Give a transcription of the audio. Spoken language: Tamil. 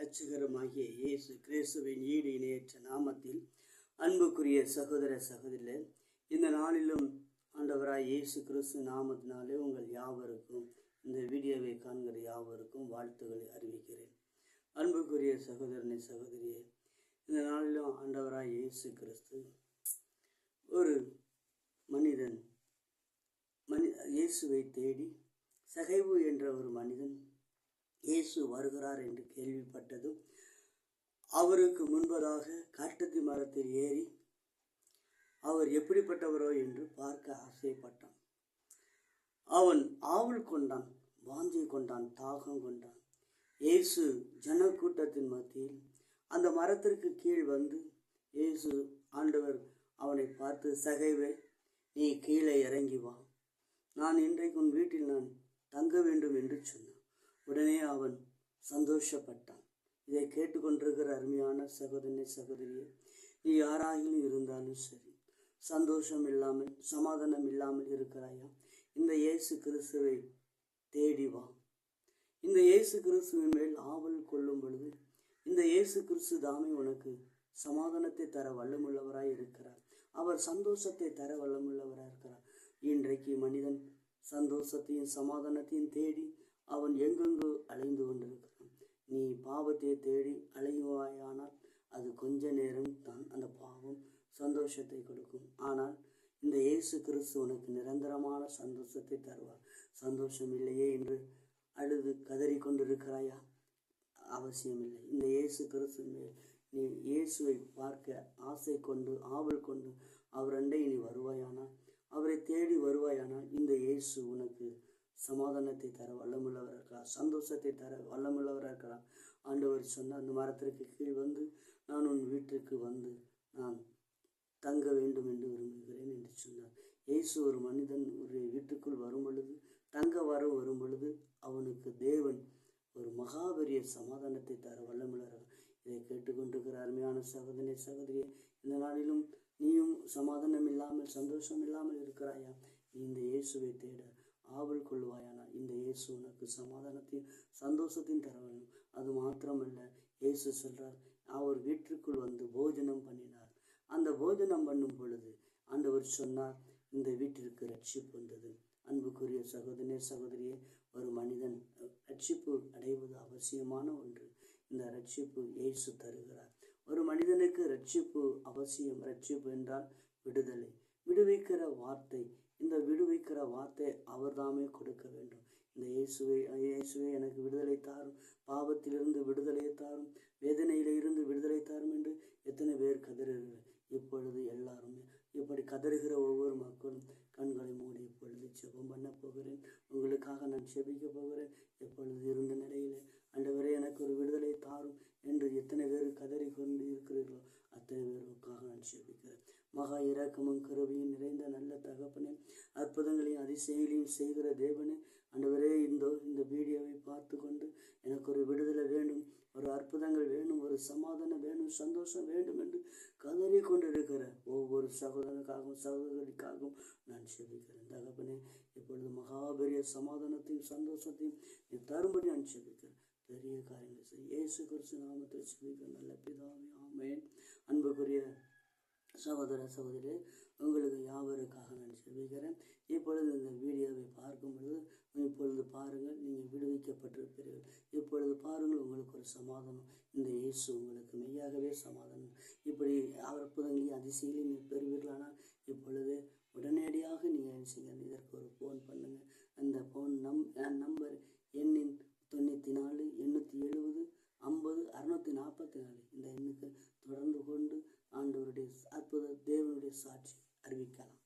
இரட்சகருமாகிய இயேசு கிறிஸ்துவின் ஈடு இணையற்ற நாமத்தில் அன்புக்குரிய சகோதர சகோதரிகளே, இந்த நாளிலும் ஆண்டவராய் இயேசு கிறிஸ்து நாமத்தினாலே உங்கள் யாவருக்கும், இந்த வீடியோவை காண்கிற யாவருக்கும் வாழ்த்துக்களை அறிவிக்கிறேன். அன்புக்குரிய சகோதரனை சகோதரியே, இந்த நாளிலும் ஆண்டவராய் இயேசு கிறிஸ்து ஒரு மனிதன் இயேசுவை தேடி சகைவு என்ற ஒரு மனிதன் இயேசு வருகிறார் என்று கேள்விப்பட்டதும் அவருக்கு முன்பதாக காட்டத்தி மரத்தில் ஏறி அவர் எப்படிப்பட்டவரோ என்று பார்க்க ஆசைப்பட்டான். அவன் ஆவல் கொண்டான், வாஞ்சை கொண்டான், தாகம் கொண்டான். இயேசு ஜனக்கூட்டத்தின் மத்தியில் அந்த மரத்திற்கு கீழ் வந்து இயேசு ஆண்டவர் அவனை பார்த்து, சகைவே, நீ கீழே இறங்கி வா, நான் இன்றைக்கு உன் வீட்டில் நான் தங்க வேண்டும் என்று சொன்னான். உடனே அவன் சந்தோஷப்பட்டான். இதை கேட்டுக்கொண்டிருக்கிற அருமையான சகோதரனே சகோதரியே, நீ யாராகிலும் இருந்தாலும் சரி, சந்தோஷம் இல்லாமல் சமாதானம் இல்லாமல் இருக்கிறாயா, இந்த இயேசு கிறிஸ்துவை தேடி வா. இந்த இயேசு கிறிஸ்துவின் மேல் ஆவல் கொள்ளும் பொழுது இந்த இயேசு கிறிஸ்து தாமே உனக்கு சமாதானத்தை தர வல்லமுள்ளவராய் இருக்கிறார். அவர் சந்தோஷத்தை தர வல்லமுள்ளவராய் இருக்கிறார். இன்றைக்கு மனிதன் சந்தோஷத்தையும் சமாதானத்தையும் தேடி அவன் எங்கெங்கு அலைந்து கொண்டிருக்கிறான். நீ பாவத்தை தேடி அலைவாயானால் அது கொஞ்ச நேரம் தான் அந்த பாவம் சந்தோஷத்தை கொடுக்கும். ஆனால் இந்த இயேசு கிறிஸ்து உனக்கு நிரந்தரமான சந்தோஷத்தை தருவார். சந்தோஷம் இல்லையே என்று அழுது கதறி கொண்டிருக்கிறாயா? அவசியமில்லை. இந்த இயேசு கிறிஸ்து நீ இயேசுவை பார்க்க ஆசை கொண்டு ஆவல் கொண்டு அவர் அண்டை நீ வருவாயானால், அவரை தேடி வருவாயானால், இந்த இயேசு உனக்கு சமாதானத்தை தர வல்லமுள்ளவராக இருக்கிறார், சந்தோஷத்தை தர வல்லமுள்ளவராக இருக்கிறார். ஆண்டவர் சொன்ன அந்த மரத்திற்கு கீழ் வந்து, நான் உன் வீட்டிற்கு வந்து நான் தங்க வேண்டும் என்று விரும்புகிறேன் என்று சொன்னார். இயேசு ஒரு மனிதன் ஒரு வீட்டுக்குள் வரும் பொழுது, தங்க வரும் பொழுது அவனுக்கு தேவன் ஒரு மகாபெரிய சமாதானத்தை தர வல்லமுள்ளவராக. இதை கேட்டுக்கொண்டிருக்கிற அருமையான சகோதரனே சகோதரியே, இந்த நாளிலும் நீயும் சமாதானம் இல்லாமல் சந்தோஷம் இல்லாமல் இருக்கிறாயா? இந்த இயேசுவை தேட ஆவல் கொள்வாயானால் இந்த இயேசு உனக்கு சமாதானத்தையும் சந்தோஷத்தையும் தர வேண்டும். அது மாத்திரமல்ல, இயேசு சொல்றார், அவர் வீட்டிற்குள் வந்து போஜனம் பண்ணினார். அந்த போஜனம் பண்ணும் பொழுது ஆண்டவர் சொன்னார், இந்த வீட்டிற்கு ரட்சிப்பு வந்தது. அன்புக்குரிய சகோதரனே சகோதரியே, ஒரு மனிதன் ரட்சிப்பு அடைவது அவசியமான ஒன்று. இந்த ரட்சிப்பு இயேசு தருகிறார். ஒரு மனிதனுக்கு ரட்சிப்பு அவசியம். ரட்சிப்பு என்றால் விடுதலை, விடுவிக்கிற வார்த்தை. இந்த விடுவிக்கிற வார்த்தை அவர்தாமே கொடுக்க வேண்டும். இந்த இயேசுவே எனக்கு விடுதலை தாரும், பாவத்திலிருந்து விடுதலை தாரும், வேதனையிலிருந்து விடுதலை தாரும் என்று எத்தனை பேர் கதறுகிறார். இப்பொழுது எல்லாருமே இப்படி கதறுகிற ஒவ்வொரு மக்களும் கண்களை மூடி இப்பொழுது ஜெபம் பண்ண போகிறேன். உங்களுக்காக நான் ஜெபிக்க போகிறேன். எப்பொழுது இருந்த நிலையிலே ஆண்டவரே எனக்கு ஒரு விடுதலை தாரும் என்று எத்தனை பேர் கதறி கொண்டு இருக்கிறீர்களோ அத்தனை பேருக்காக நான் ஜெபிக்கிறேன். மகா இரக்கமும் கருவியும் நிறைந்த நல்ல தகப்பனே, அற்புதங்களையும் அதிசயங்களையும் செய்கிற தேவனே, ஆண்டவரே, இந்த வீடியோவை பார்த்து கொண்டு எனக்கு ஒரு விடுதலை வேண்டும், ஒரு அற்புதங்கள் வேண்டும், ஒரு சமாதானம் வேண்டும், சந்தோஷம் வேண்டும் என்று கதறி கொண்டிருக்கிற ஒவ்வொரு சகோதரனுக்காகவும் சகோதரிக்காகவும் நான் ஜெபிக்கிறேன். தகப்பனே, இப்பொழுது மகாபெரிய சமாதானத்தையும் சந்தோஷத்தையும் நீ தரும்படி நான் ஜெபிக்கிறேன். பெரிய காரியங்களை செய்ய இயேசு கிறிஸ்து நாமத்தில் ஜெபிக்கிறேன் நல்ல பிதாவே, ஆமென். அன்புக்குரிய சகோதர சகோதரி, உங்களுக்கு யாவருக்காக நான் ஜெபிக்கிறேன். இப்பொழுது இந்த வீடியோவை பார்க்கும் பொழுது இப்பொழுது பாருங்கள், நீங்கள் விடுவிக்கப்பட்டிருப்பீர்கள். இப்பொழுது பாருங்கள், உங்களுக்கு ஒரு சமாதானம். இந்த இயேசு உங்களுக்கு மெய்யாகவே சமாதானம். இப்படி அற்புதங்களையும் அதிசயங்களையும் நீ பெறுவீர்களானால் இப்பொழுது உடனடியாக நீங்கள் செய்ய இதற்கு ஒரு ஃபோன் பண்ணுங்கள். அந்த ஃபோன் நம்பர் எண்ணின் 94 870 50 644 இந்த எண்ணுக்கு தொடர்ந்து கொண்டு ஆண்டவருடைய அற்புத தேவனுடைய சாட்சி அறிவிக்கலாம்.